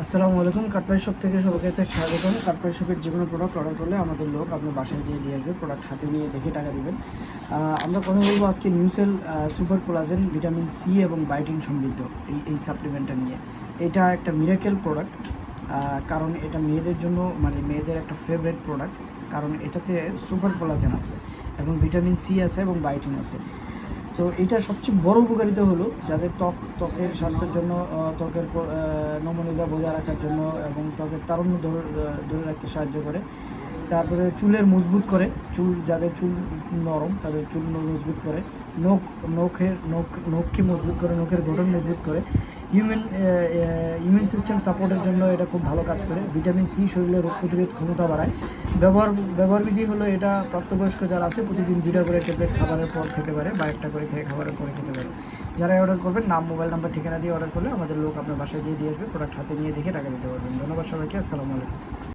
আসসালামু আলাইকুম। কাঠপাই শপ থেকে সবাইকে স্বাগতম। কাঠপাই শপের যে কোনো প্রোডাক্ট অর্ডার করলে আমাদের লোক আপনার বাসায় দিয়ে আসবে, প্রোডাক্ট হাতে নিয়ে দেখে টাকা দেবেন। আমরা কথা বলবো আজকে নিউসেল সুপার কোলাজেন ভিটামিন সি এবং বাইটিন সমৃদ্ধ এই সাপ্লিমেন্টটা নিয়ে। এটা একটা মিরাকেল প্রোডাক্ট, কারণ এটা মেয়েদের জন্য মানে মেয়েদের একটা ফেভারিট প্রোডাক্ট, কারণ এটাতে সুপার কোলাজেন আছে এবং ভিটামিন সি আছে এবং বাইটিন আছে। তো এটা সবচেয়ে বড় উপকারিতা হলো যাদের ত্বকের স্বাস্থ্যের জন্য, ত্বকের নমনীয়তা বজায় রাখার জন্য এবং ত্বকের তারুণ্য ধরে রাখতে সাহায্য করে। তারপরে চুলের মজবুত করে, যাদের চুল নরম তাদের চুল মজবুত করে, নখকে মজবুত করে, নখের গঠন মজবুত করে, ইমিউন সিস্টেম সাপোর্টের জন্য এটা খুব ভালো কাজ করে। ভিটামিন সি শরীরে রোগ প্রতিরোধ ক্ষমতা বাড়ায়। ব্যবহার বিধি হলো এটা প্রাপ্তবয়স্ক যারা আছে প্রতিদিন 2টা করে ট্যাবলেট খাবারের পর খেতে পারে বা একটা করে খাবারের পরে খেতে পারে। যারা অর্ডার করবেন নাম, মোবাইল নাম্বার, ঠিকানা দিয়ে অর্ডার করলে আমাদের লোক আপনার বাসায় দিয়ে আসবে, প্রোডাক্ট হাতে নিয়ে দেখে টাকা দিতে পারবেন। ধন্যবাদ সবাইকে। আসসালামু আলাইকুম।